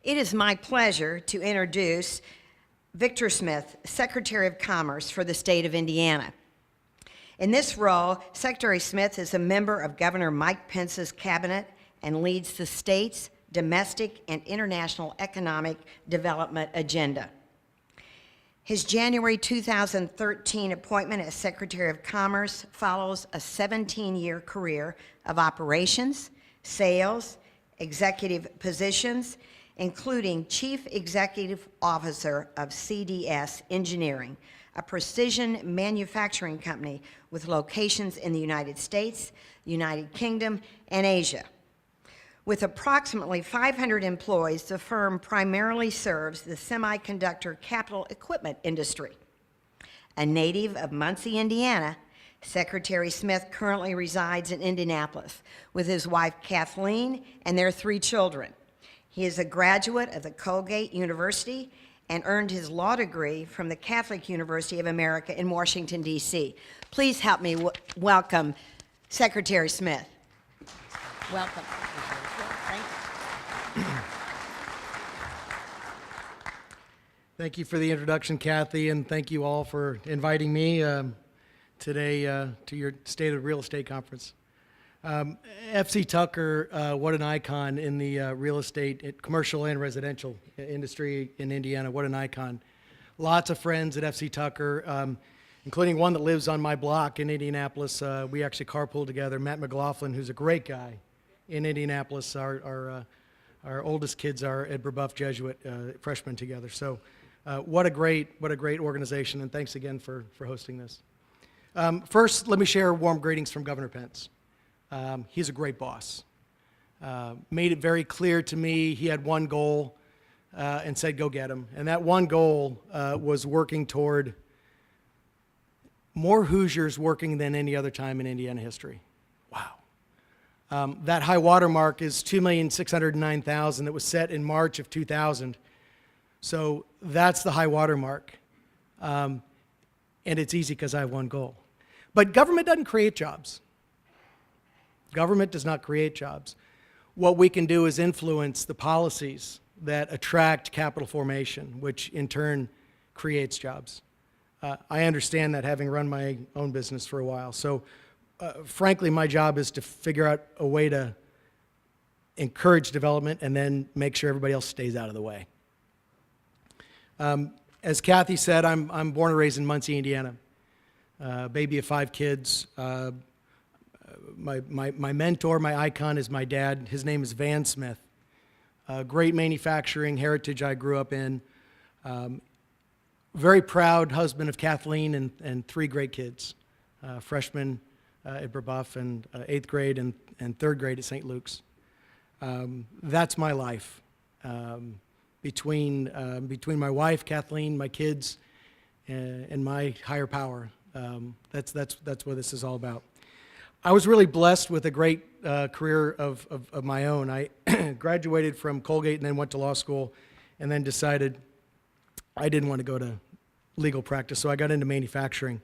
It is my pleasure to introduce Victor Smith, Secretary of Commerce for the state of Indiana. In this role, Secretary Smith is a member of Governor Mike Pence's cabinet and leads the state's domestic and international economic development agenda. His January 2013 appointment as Secretary of Commerce follows a 17-year career of operations, sales, executive positions, including Chief Executive Officer of CDS Engineering, a precision manufacturing company with locations in the United States, United Kingdom, and Asia. With approximately 500 employees, the firm primarily serves the semiconductor capital equipment industry. A native of Muncie, Indiana, Secretary Smith currently resides in Indianapolis with his wife Kathleen and their 3 children. He is a graduate of the Colgate University and earned his law degree from the Catholic University of America in Washington, D.C. Please help me welcome Secretary Smith. Welcome. Thank you for the introduction, Kathy, and thank you all for inviting me today to your State of Real Estate Conference. F.C. Tucker, what an icon in the real estate, commercial and residential industry in Indiana. What an icon. Lots of friends at F.C. Tucker, including one that lives on my block in Indianapolis. We actually carpool together. Matt McLaughlin, who's a great guy in Indianapolis. Our oldest kids are at Brebeuf Jesuit freshmen together. So what a great organization, and thanks again for hosting this. First, let me share warm greetings from Governor Pence. He's a great boss. Made it very clear to me he had one goal and said go get him. And that one goal was working toward more Hoosiers working than any other time in Indiana history. Wow. That high water mark is 2,609,000 that was set in March of 2000. So that's the high water mark. And it's easy because I have one goal. But government doesn't create jobs. Government does not create jobs. What we can do is influence the policies that attract capital formation, which in turn creates jobs. I understand that, having run my own business for a while. So frankly, my job is to figure out a way to encourage development and then make sure everybody else stays out of the way. As Kathy said, I'm born and raised in Muncie, Indiana. Baby of 5 kids. My mentor, my icon is my dad. His name is Van Smith. Great manufacturing heritage I grew up in. Very proud husband of Kathleen and 3 great kids. Freshman at Brebeuf and 8th grade and 3rd grade at St. Luke's. That's my life. Between my wife, Kathleen, my kids, and my higher power. That's what this is all about. I was really blessed with a great career of my own. I graduated from Colgate and then went to law school and then decided I didn't want to go to legal practice, so I got into manufacturing.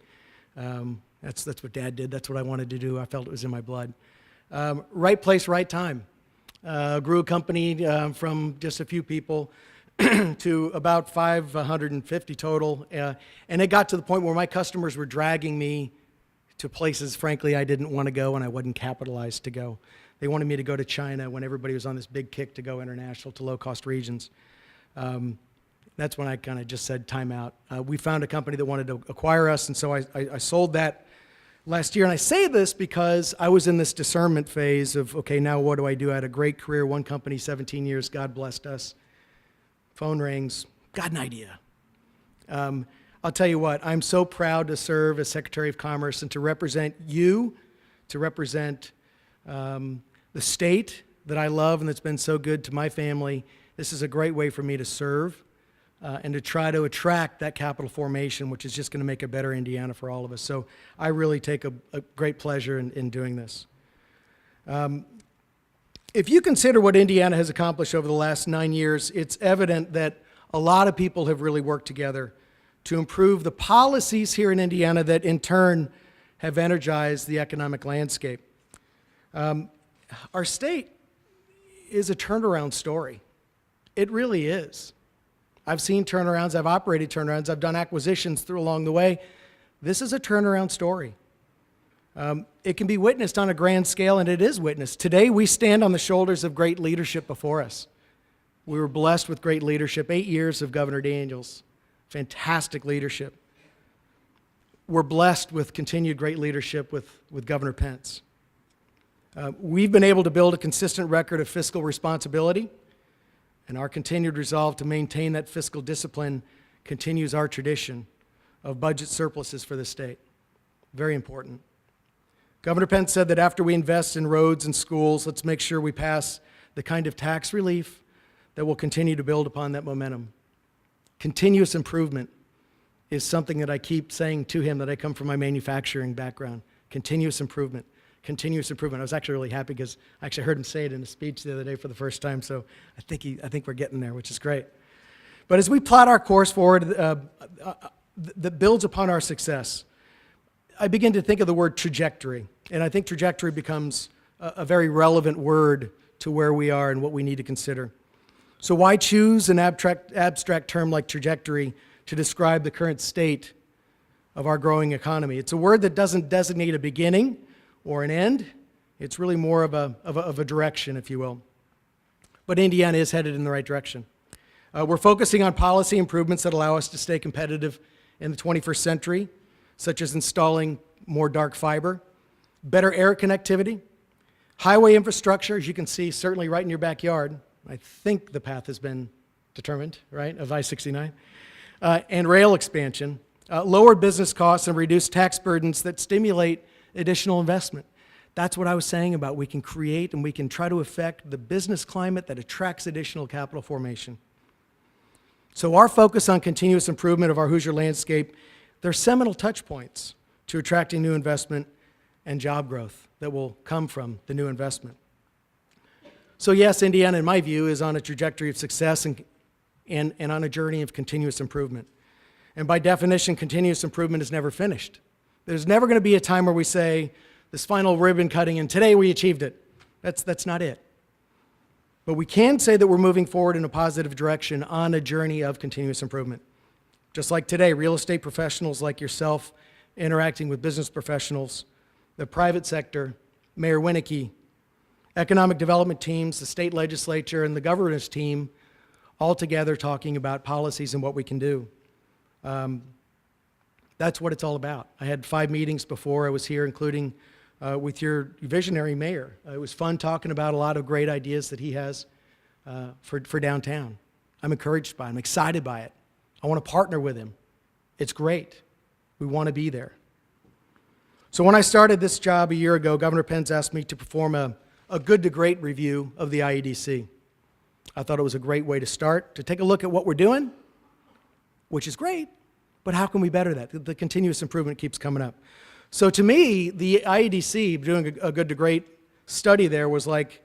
That's what Dad did. That's what I wanted to do. I felt it was in my blood. Right place, right time. Grew a company from just a few people to about 550 total, and it got to the point where my customers were dragging me to places, frankly, I didn't want to go and I wasn't capitalized to go. They wanted me to go to China when everybody was on this big kick to go international to low-cost regions. That's when I kind of just said, time out. We found a company that wanted to acquire us, and so I sold that last year. And I say this because I was in this discernment phase of, okay, now what do I do? I had a great career, one company, 17 years, God blessed us. Phone rings, got an idea. I'll tell you what, I'm so proud to serve as Secretary of Commerce and to represent you, to represent the state that I love and that's been so good to my family. This is a great way for me to serve and to try to attract that capital formation, which is just going to make a better Indiana for all of us. So I really take a great pleasure in doing this. If you consider what Indiana has accomplished over the last 9 years, it's evident that a lot of people have really worked together to improve the policies here in Indiana that in turn have energized the economic landscape. Our state is a turnaround story. It really is. I've seen turnarounds, I've operated turnarounds, I've done acquisitions through along the way. This is a turnaround story. It can be witnessed on a grand scale, and it is witnessed. Today, we stand on the shoulders of great leadership before us. We were blessed with great leadership, 8 years of Governor Daniels, fantastic leadership. We're blessed with continued great leadership with Governor Pence. We've been able to build a consistent record of fiscal responsibility, and our continued resolve to maintain that fiscal discipline continues our tradition of budget surpluses for the state. Very important. Governor Pence said that after we invest in roads and schools, let's make sure we pass the kind of tax relief that will continue to build upon that momentum. Continuous improvement is something that I keep saying to him, that I come from my manufacturing background. Continuous improvement. Continuous improvement. I was actually really happy because I actually heard him say it in a speech the other day for the first time, so I think we're getting there, which is great. But as we plot our course forward that builds upon our success, I begin to think of the word trajectory, and I think trajectory becomes a very relevant word to where we are and what we need to consider. So why choose an abstract term like trajectory to describe the current state of our growing economy? It's a word that doesn't designate a beginning or an end. It's really more of a direction, if you will. But Indiana is headed in the right direction. We're focusing on policy improvements that allow us to stay competitive in the 21st century, such as installing more dark fiber, better air connectivity, highway infrastructure, as you can see, certainly right in your backyard. I think the path has been determined, right, of I-69, and rail expansion, lower business costs and reduced tax burdens that stimulate additional investment. That's what I was saying about we can create and we can try to affect the business climate that attracts additional capital formation. So our focus on continuous improvement of our Hoosier landscape, they're seminal touch points to attracting new investment and job growth that will come from the new investment. So yes, Indiana, in my view, is on a trajectory of success and on a journey of continuous improvement. And by definition, continuous improvement is never finished. There's never going to be a time where we say, this final ribbon cutting, and today we achieved it. That's not it. But we can say that we're moving forward in a positive direction on a journey of continuous improvement. Just like today, real estate professionals like yourself interacting with business professionals, the private sector, Mayor Winnicky, economic development teams, the state legislature, and the governor's team, all together talking about policies and what we can do. That's what it's all about. I had 5 meetings before I was here, including with your visionary mayor. It was fun talking about a lot of great ideas that he has for downtown. I'm encouraged by it. I'm excited by it. I want to partner with him. It's great. We want to be there. So when I started this job a year ago, Governor Pence asked me to perform a good to great review of the IEDC. I thought it was a great way to start, to take a look at what we're doing, which is great, but how can we better that? The continuous improvement keeps coming up. So to me, the IEDC, doing a good to great study there was like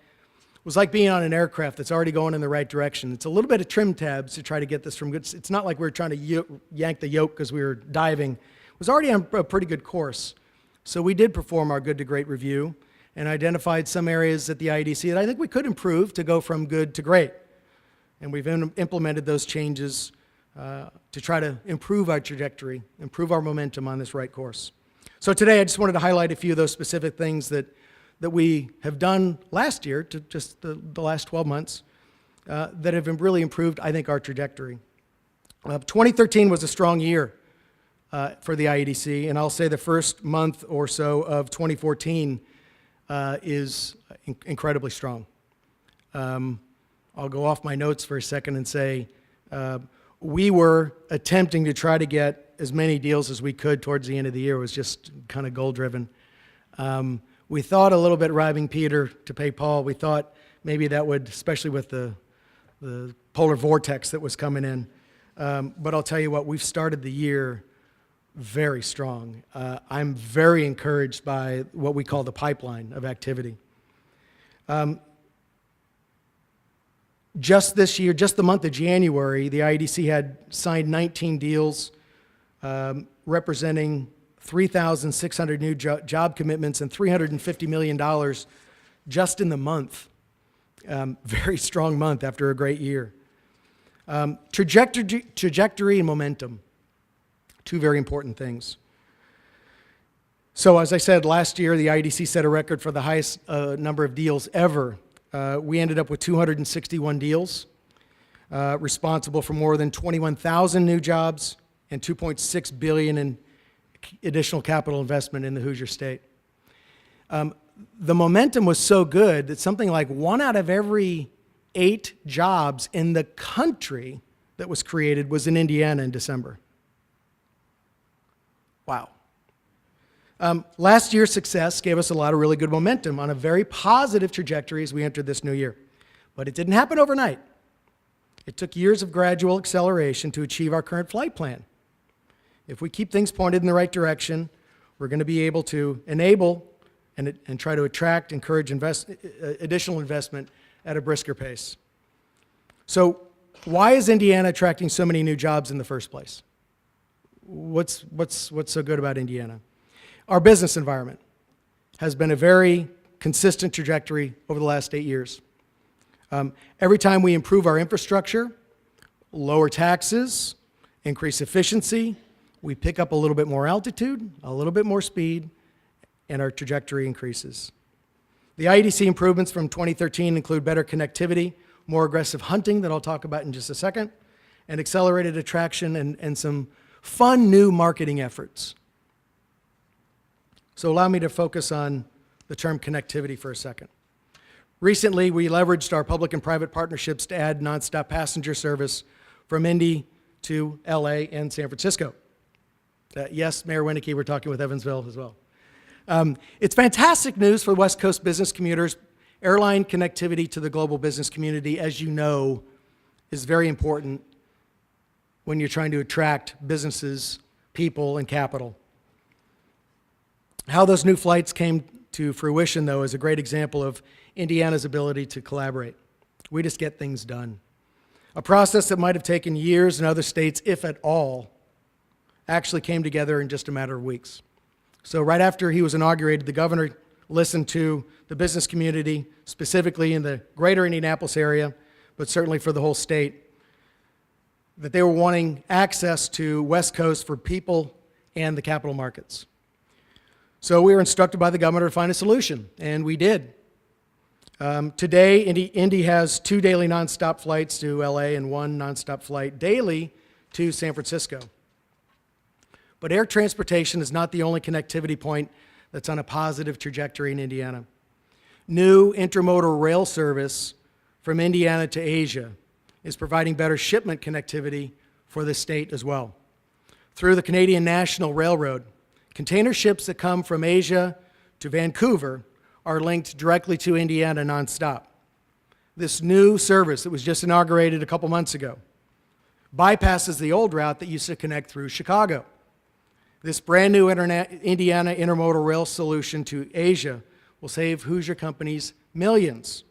being on an aircraft that's already going in the right direction. It's a little bit of trim tabs to try to get this from good. It's not like we were trying to yank the yoke because we were diving. It was already on a pretty good course. So we did perform our good to great review and identified some areas at the IEDC that I think we could improve to go from good to great. And we've implemented those changes to try to improve our trajectory, improve our momentum on this right course. So today I just wanted to highlight a few of those specific things that we have done last year, to just the last 12 months, that have really improved, I think, our trajectory. 2013 was a strong year for the IEDC, and I'll say the first month or so of 2014 is incredibly strong. I'll go off my notes for a second and say we were attempting to try to get as many deals as we could towards the end of the year. It was just kind of goal-driven. We thought a little bit robbing Peter to pay Paul. We thought maybe that would, especially with the polar vortex that was coming in. But I'll tell you what, we've started the year very strong. I'm very encouraged by what we call the pipeline of activity. Just this year, just the month of January, the IEDC had signed 19 deals representing 3,600 new job commitments and $350 million just in the month. Very strong month after a great year. Trajectory and momentum, two very important things. So as I said, last year the IEDC set a record for the highest number of deals ever. We ended up with 261 deals, responsible for more than 21,000 new jobs and $2.6 billion in additional capital investment in the Hoosier State. The momentum was so good that something like 1 out of every 8 jobs in the country that was created was in Indiana in December. Wow. Last year's success gave us a lot of really good momentum on a very positive trajectory as we entered this new year. But it didn't happen overnight. It took years of gradual acceleration to achieve our current flight plan. If we keep things pointed in the right direction, we're going to be able to enable and try to attract, encourage additional investment at a brisker pace. So why is Indiana attracting so many new jobs in the first place? What's so good about Indiana? Our business environment has been a very consistent trajectory over the last 8 years. Every time we improve our infrastructure, lower taxes, increase efficiency, we pick up a little bit more altitude, a little bit more speed, and our trajectory increases. The IEDC improvements from 2013 include better connectivity, more aggressive hunting that I'll talk about in just a second, and accelerated attraction and some fun new marketing efforts. So allow me to focus on the term connectivity for a second. Recently, we leveraged our public and private partnerships to add nonstop passenger service from Indy to LA and San Francisco. Yes, Mayor Winnecke, we're talking with Evansville as well. It's fantastic news for West Coast business commuters. Airline connectivity to the global business community, as you know, is very important when you're trying to attract businesses, people, and capital. How those new flights came to fruition, though, is a great example of Indiana's ability to collaborate. We just get things done. A process that might have taken years in other states, if at all, actually came together in just a matter of weeks. So right after he was inaugurated, the governor listened to the business community, specifically in the greater Indianapolis area, but certainly for the whole state, that they were wanting access to West Coast for people and the capital markets. So we were instructed by the governor to find a solution, and we did. Today, Indy has 2 daily nonstop flights to LA and 1 nonstop flight daily to San Francisco. But air transportation is not the only connectivity point that's on a positive trajectory in Indiana. New intermodal rail service from Indiana to Asia is providing better shipment connectivity for the state as well. Through the Canadian National Railroad, container ships that come from Asia to Vancouver are linked directly to Indiana nonstop. This new service that was just inaugurated a couple months ago bypasses the old route that used to connect through Chicago. This brand new Indiana intermodal rail solution to Asia will save Hoosier companies millions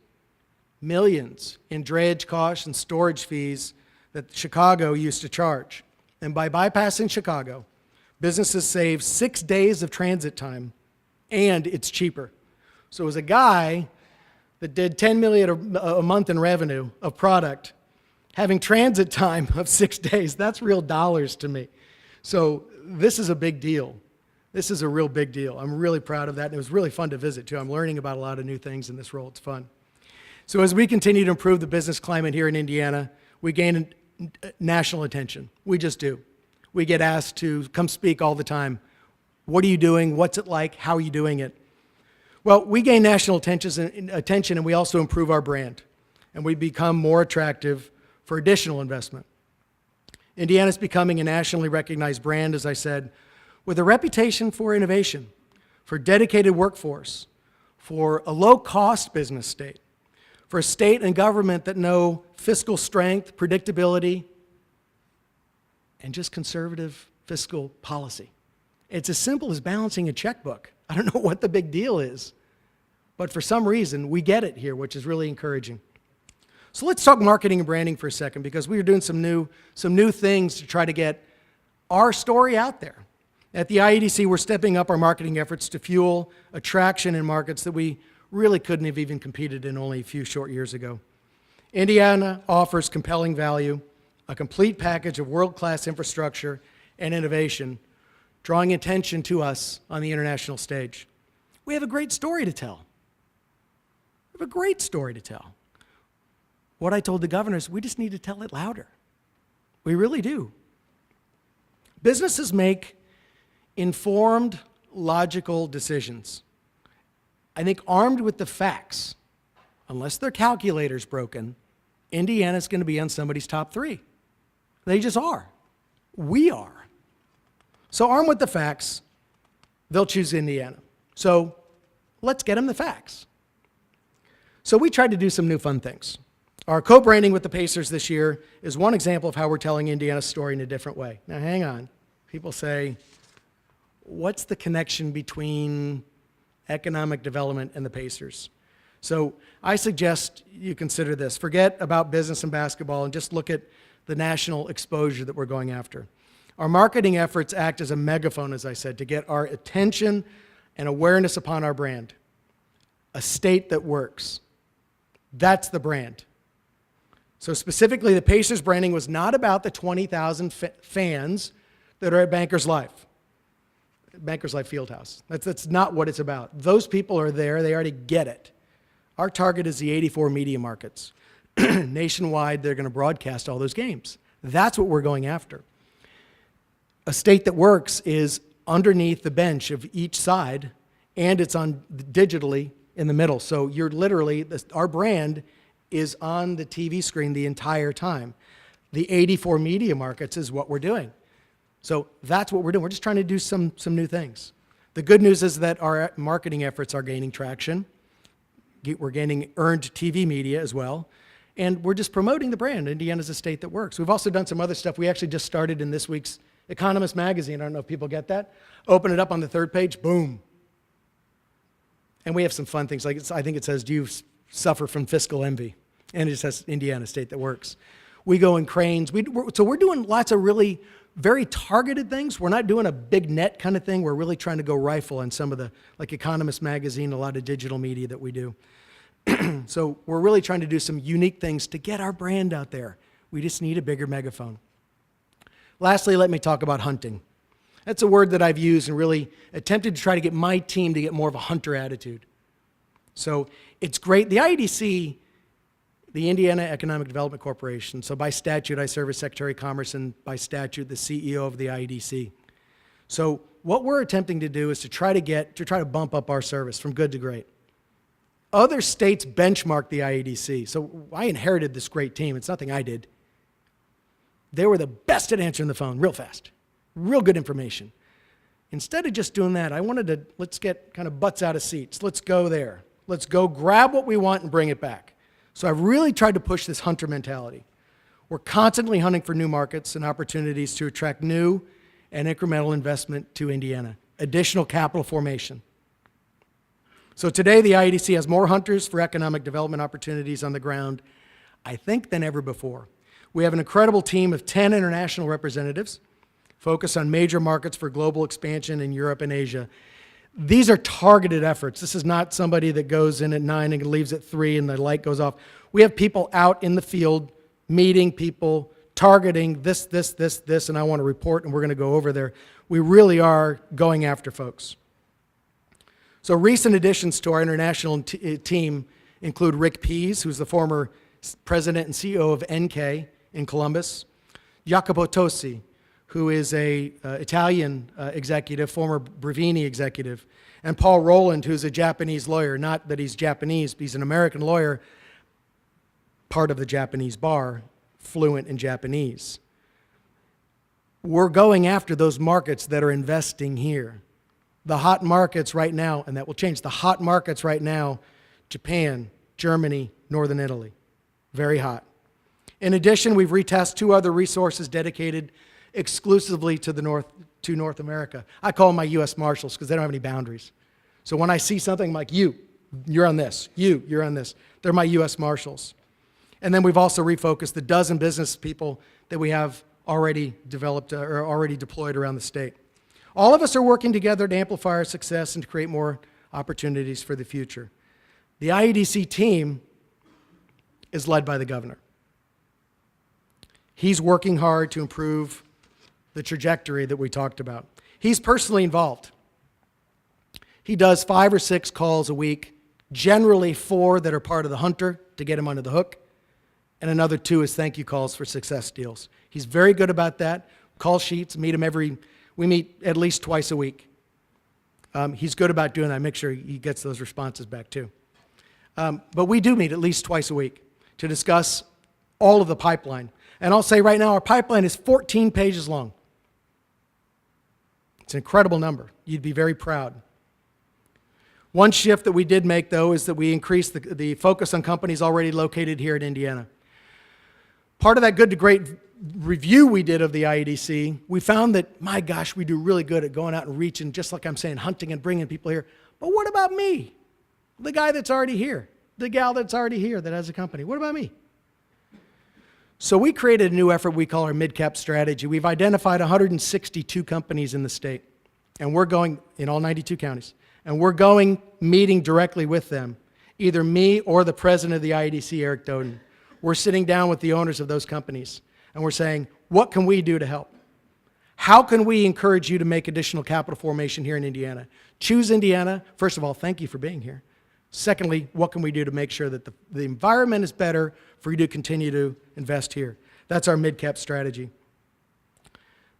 in drayage costs and storage fees that Chicago used to charge. And by bypassing Chicago, businesses save 6 days of transit time, and it's cheaper. So as a guy that did $10 million a month in revenue of product, having transit time of 6 days, that's real dollars to me. So this is a big deal. This is a real big deal. I'm really proud of that, and it was really fun to visit, too. I'm learning about a lot of new things in this role. It's fun. So as we continue to improve the business climate here in Indiana, we gain national attention. We just do. We get asked to come speak all the time. What are you doing? What's it like? How are you doing it? Well, we gain national attention, and we also improve our brand, and we become more attractive for additional investment. Indiana's becoming a nationally recognized brand, as I said, with a reputation for innovation, for dedicated workforce, for a low-cost business state, for a state and government that know fiscal strength, predictability, and just conservative fiscal policy. It's as simple as balancing a checkbook. I don't know what the big deal is, but for some reason, we get it here, which is really encouraging. So let's talk marketing and branding for a second, because we are doing some new things to try to get our story out there. At the IEDC, we're stepping up our marketing efforts to fuel attraction in markets that we really couldn't have even competed in only a few short years ago. Indiana offers compelling value a complete package of world-class infrastructure and innovation, drawing attention to us on the international stage. We have a great story to tell. We have a great story to tell. What I told the governors, we just need to tell it louder. We really do. Businesses make informed, logical decisions. I think armed with the facts, unless their calculator's broken, Indiana's going to be on somebody's top 3. They just are. We are. So armed with the facts, they'll choose Indiana. So let's get them the facts. So we tried to do some new fun things. Our co-branding with the Pacers this year is one example of how we're telling Indiana's story in a different way. Now hang on. People say, what's the connection between economic development and the Pacers? So I suggest you consider this. Forget about business and basketball and just look at the national exposure that we're going after. Our marketing efforts act as a megaphone, as I said, to get our attention and awareness upon our brand. A state that works. That's the brand. So specifically, the Pacers branding was not about the 20,000 fans that are at Bankers Life. Bankers Life Fieldhouse. That's not what it's about. Those people are there. They already get it. Our target is the 84 media markets. Nationwide, they're going to broadcast all those games. That's what we're going after. A state that works is underneath the bench of each side, and it's on digitally in the middle. So you're literally, our brand is on the TV screen the entire time. The 84 media markets is what we're doing. So that's what we're doing. We're just trying to do some new things. The good news is that our marketing efforts are gaining traction. We're gaining earned TV media as well. And we're just promoting the brand. Indiana's a state that works. We've also done some other stuff. We actually just started in this week's Economist magazine. I don't know if people get that. Open it up on the 3rd page, boom. And we have some fun things. Like I think it says, do you suffer from fiscal envy? And it just says Indiana, state that works. We go in cranes. So we're doing lots of really very targeted things. We're not doing a big net kind of thing. We're really trying to go rifle on some of the, like Economist magazine, a lot of digital media that we do. So we're really trying to do some unique things to get our brand out there. We just need a bigger megaphone. Lastly, let me talk about hunting. That's a word that I've used and really attempted to try to get my team to get more of a hunter attitude. So it's great. The IEDC, the Indiana Economic Development Corporation, so by statute, I serve as Secretary of Commerce, and by statute, the CEO of the IEDC. So what we're attempting to do is to try to bump up our service from good to great. Other states benchmark the IEDC. So I inherited this great team. It's nothing I did. They were the best at answering the phone real fast. Real good information. Instead of just doing that, I wanted to, let's get kind of butts out of seats. Let's go there. Let's go grab what we want and bring it back. So I've really tried to push this hunter mentality. We're constantly hunting for new markets and opportunities to attract new and incremental investment to Indiana. Additional capital formation. So today, the IEDC has more hunters for economic development opportunities on the ground, I think, than ever before. We have an incredible team of 10 international representatives focused on major markets for global expansion in Europe and Asia. These are targeted efforts. This is not somebody that goes in at 9 and leaves at 3 and the light goes off. We have people out in the field meeting people, targeting this, and I want to report, and we're going to go over there. We really are going after folks. So recent additions to our international team include Rick Pease, who's the former president and CEO of NK in Columbus, Jacopo Tosi, who is a Italian executive, former Brevini executive, and Paul Rowland, who's a Japanese lawyer. Not that he's Japanese, but he's an American lawyer, part of the Japanese bar, fluent in Japanese. We're going after those markets that are investing here. The hot markets right now, and that will change, the hot markets right now, Japan, Germany, Northern Italy, very hot. In addition, we've retasked 2 other resources dedicated exclusively to North America. I call them my U.S. Marshals because they don't have any boundaries. So when I see something, I'm like, you're on this. You're on this. They're my U.S. Marshals. And then we've also refocused the dozen business people that we have already developed or already deployed around the state. All of us are working together to amplify our success and to create more opportunities for the future. The IEDC team is led by the governor. He's working hard to improve the trajectory that we talked about. He's personally involved. He does 5 or 6 calls a week, generally 4 that are part of the Hunter to get him under the hook, and another 2 is thank you calls for success deals. He's very good about that. Call sheets, we meet at least twice a week. He's good about doing that. Make sure he gets those responses back too. But we do meet at least twice a week to discuss all of the pipeline. And I'll say right now, our pipeline is 14 pages long. It's an incredible number. You'd be very proud. One shift that we did make, though, is that we increased the focus on companies already located here in Indiana. Part of that good to great review we did of the IEDC, we found that, my gosh, we do really good at going out and reaching, just like I'm saying, hunting and bringing people here. But what about me? The guy that's already here, the gal that's already here that has a company. What about me? So we created a new effort we call our mid-cap strategy. We've identified 162 companies in the state, and we're going in all 92 counties, and we're going meeting directly with them, either me or the president of the IEDC, Eric Doden. We're sitting down with the owners of those companies, and we're saying, what can we do to help? How can we encourage you to make additional capital formation here in Indiana? Choose Indiana. First of all, thank you for being here. Secondly, what can we do to make sure that the environment is better for you to continue to invest here? That's our mid-cap strategy.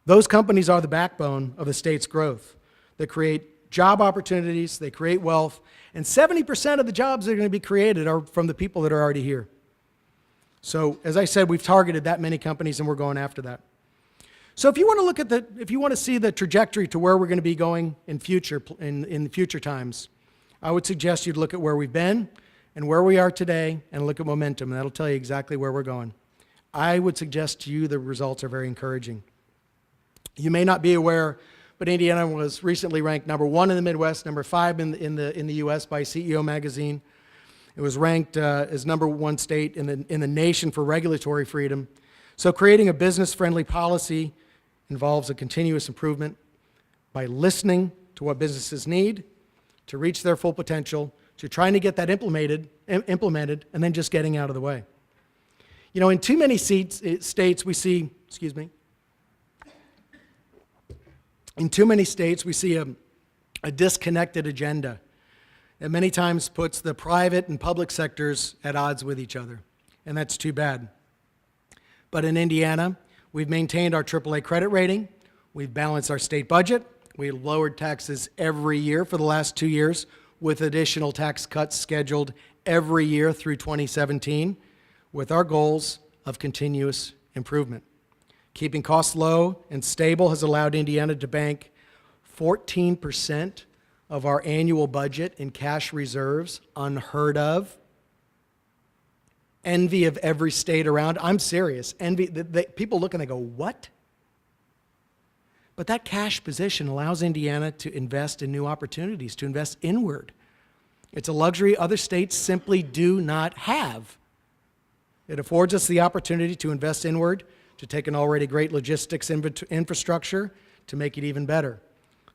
Those companies are the backbone of the state's growth. They create job opportunities, they create wealth, and 70% of the jobs that are going to be created are from the people that are already here. So, as I said, we've targeted that many companies, and we're going after that. So if you want to look at if you want to see the trajectory to where we're going to be going in future times, I would suggest you'd look at where we've been and where we are today and look at momentum, and that'll tell you exactly where we're going. I would suggest to you the results are very encouraging. You may not be aware, but Indiana was recently ranked number 1 in the Midwest, number 5 in the U.S. by CEO Magazine. It was ranked as number 1 state in the nation for regulatory freedom. So creating a business-friendly policy involves a continuous improvement by listening to what businesses need to reach their full potential, to trying to get that implemented, and then just getting out of the way. You know, in too many states we see, in too many states we see a disconnected agenda that many times puts the private and public sectors at odds with each other, and that's too bad. But in Indiana, we've maintained our AAA credit rating, we've balanced our state budget, we lowered taxes every year for the last 2 years, with additional tax cuts scheduled every year through 2017, with our goals of continuous improvement. Keeping costs low and stable has allowed Indiana to bank 14% of our annual budget in cash reserves, unheard of. Envy of every state around. I'm serious. Envy. People look and they go, what? But that cash position allows Indiana to invest in new opportunities, to invest inward. It's a luxury other states simply do not have. It affords us the opportunity to invest inward, to take an already great logistics infrastructure, to make it even better,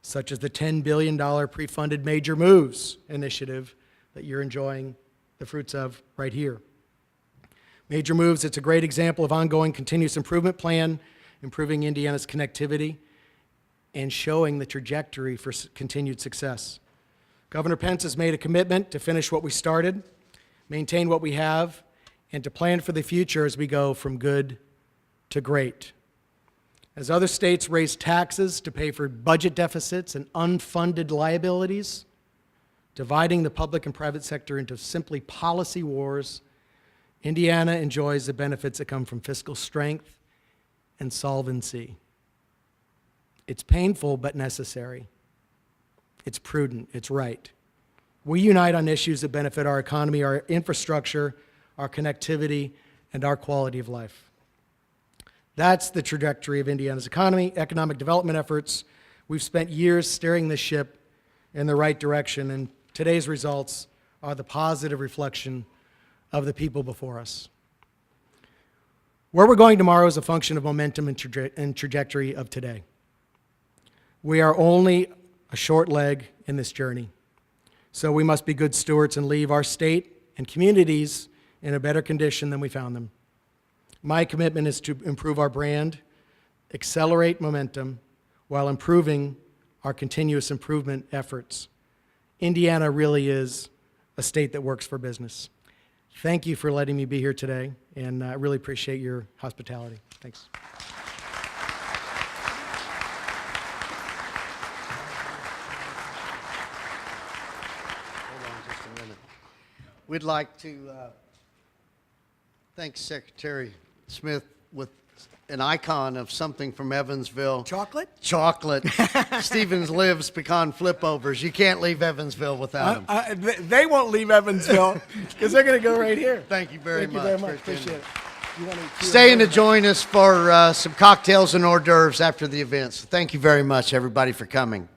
such as the $10 billion pre-funded Major Moves initiative that you're enjoying the fruits of right here. Major Moves, it's a great example of ongoing continuous improvement plan, improving Indiana's connectivity, and showing the trajectory for continued success. Governor Pence has made a commitment to finish what we started, maintain what we have, and to plan for the future as we go from good to great. As other states raise taxes to pay for budget deficits and unfunded liabilities, dividing the public and private sector into simply policy wars, Indiana enjoys the benefits that come from fiscal strength and solvency. It's painful but necessary. It's prudent. It's right. We unite on issues that benefit our economy, our infrastructure, our connectivity, and our quality of life. That's the trajectory of Indiana's economy, economic development efforts. We've spent years steering the ship in the right direction, and today's results are the positive reflection of the people before us. Where we're going tomorrow is a function of momentum and trajectory of today. We are only a short leg in this journey, so we must be good stewards and leave our state and communities in a better condition than we found them. My commitment is to improve our brand, accelerate momentum, while improving our continuous improvement efforts. Indiana really is a state that works for business. Thank you for letting me be here today, and I really appreciate your hospitality. Thanks. Hold on just a minute. We'd like to thank Secretary Smith with an icon of something from Evansville. Chocolate? Chocolate. Stevens Lives pecan flipovers. You can't leave Evansville without them. They won't leave Evansville because they're going to go right here. Thank you very Thank much. you very for much. attending. Appreciate it. You want to Staying to join us for some cocktails and hors d'oeuvres after the event. So thank you very much, everybody, for coming.